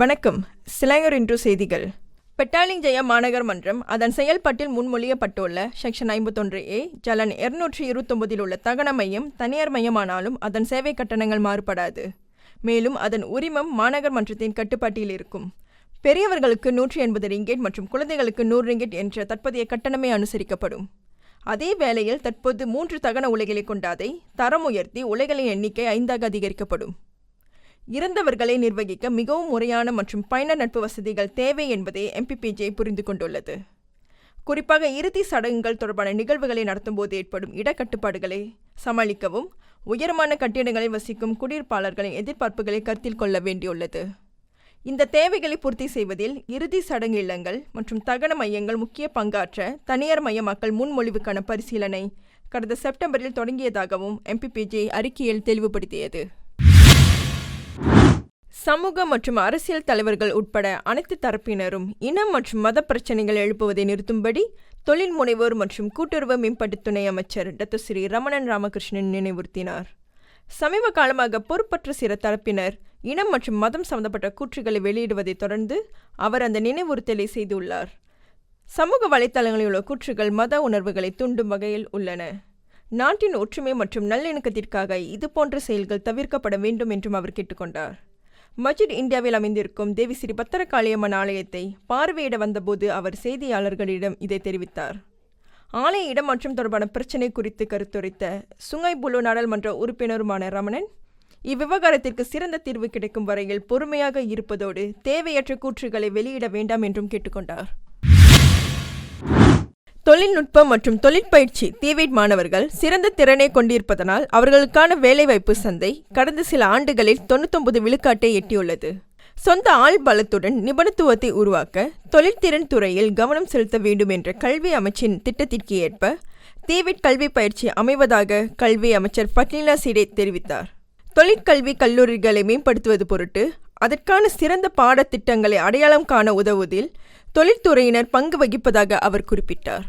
வணக்கம். சிலையர் இன்று செய்திகள். பெட்டாலிங் ஜெயா மாநகர் மன்றம் அதன் செயல்பாட்டில் முன்மொழியப்பட்டுள்ள செக்ஷன் 51A ஜலன் 229 உள்ள தகன மையம் தனியார் மையமானாலும் அதன் சேவை கட்டணங்கள் மாறுபடாது. மேலும் அதன் உரிமம் மாநகர் மன்றத்தின் கட்டுப்பாட்டில் இருக்கும். பெரியவர்களுக்கு 180 ரிங்கெட் மற்றும் குழந்தைகளுக்கு 100 ரிங்கெட் என்ற தற்போதைய கட்டணமே அனுசரிக்கப்படும். அதே வேளையில் தற்போது 3 தகன உலைகளை கொண்ட அதை தரம் உயர்த்தி உலைகளின் எண்ணிக்கை 5ஆக அதிகரிக்கப்படும். இறந்தவர்களை நிர்வகிக்க மிகவும் முறையான மற்றும் பயனர் நட்பு வசதிகள் தேவை என்பதை MPPJ புரிந்து கொண்டுள்ளது. குறிப்பாக இறுதி சடங்குகள் தொடர்பான நிகழ்வுகளை நடத்தும் போது ஏற்படும் இடக்கட்டுப்பாடுகளை சமாளிக்கவும் உயரமான கட்டிடங்களில் வசிக்கும் குடியிருப்பாளர்களின் எதிர்பார்ப்புகளை கருத்தில் கொள்ள வேண்டியுள்ளது. இந்த தேவைகளை பூர்த்தி செய்வதில் இறுதி சடங்கு இல்லங்கள் மற்றும் தகன மையங்கள் முக்கிய பங்காற்ற தனியார் மயமாக்கல் முன்மொழிவுக்கான பரிசீலனை கடந்த செப்டம்பரில் தொடங்கியதாகவும் MPPJ அறிக்கையில் தெளிவுபடுத்தியது. சமூக மற்றும் அரசியல் தலைவர்கள் உட்பட அனைத்து தரப்பினரும் இனம் மற்றும் மத பிரச்சினைகள் எழுப்புவதை நிறுத்தும்படி தொழில் முனைவோர் மற்றும் கூட்டுறவு மேம்பாட்டு துணை அமைச்சர் டாக்டர் ஸ்ரீ ரமணன் ராமகிருஷ்ணன் நினைவுறுத்தினார். சமீப காலமாக பொறுப்பற்ற சில தரப்பினர் இனம் மற்றும் மதம் சம்பந்தப்பட்ட கூற்றுகளை வெளியிடுவதை தொடர்ந்து அவர் அந்த நினைவுறுத்தலை செய்துள்ளார். சமூக வலைத்தளங்களில் உள்ள கூற்றுகள் மத உணர்வுகளை தூண்டும் வகையில் உள்ளன. நாட்டின் ஒற்றுமை மற்றும் நல்லிணக்கத்திற்காக இதுபோன்ற செயல்கள் தவிர்க்கப்பட வேண்டும் என்றும் அவர் கேட்டுக்கொண்டார். மஸ்ஜித் இந்தியாவில் அமைந்திருக்கும் தேவி ஸ்ரீ பத்திரகாளியம்மன் ஆலயத்தை பார்வையிட வந்தபோது அவர் செய்தியாளர்களிடம் இதை தெரிவித்தார். ஆலய இடமாற்றம் தொடர்பான பிரச்சினை குறித்து கருத்துரைத்த சுங்காய் புலோ நாடாளுமன்ற உறுப்பினருமான ரமணன் இவ்விவகாரத்திற்கு சிறந்த தீர்வு கிடைக்கும் வரையில் பொறுமையாக இருப்பதோடு தேவையற்ற கூற்றுகளை வெளியிட வேண்டாம் என்றும் கேட்டுக்கொண்டார். தொழில்நுட்பம் மற்றும் தொழிற்பயிற்சி டிவேட் மாணவர்கள் சிறந்த திறனை கொண்டிருப்பதனால் அவர்களுக்கான வேலைவாய்ப்பு சந்தை கடந்த சில ஆண்டுகளில் 99 விழுக்காட்டை எட்டியுள்ளது. சொந்த ஆள் பலத்துடன் நிபுணத்துவத்தை உருவாக்க தொழிற்திறன் துறையில் கவனம் செலுத்த வேண்டும் என்ற கல்வி அமைச்சின் திட்டத்திற்கு ஏற்ப டிவேட் கல்வி பயிற்சி அமைவதாக கல்வி அமைச்சர் பட்னிலா சிடே தெரிவித்தார். தொழிற்கல்வி கல்லூரிகளை மேம்படுத்துவது பொருட்டு அதற்கான சிறந்த பாடத்திட்டங்களை அடையாளம் காண உதவுவதில் தொழில்துறையினர் பங்கு வகிப்பதாக அவர் குறிப்பிட்டார்.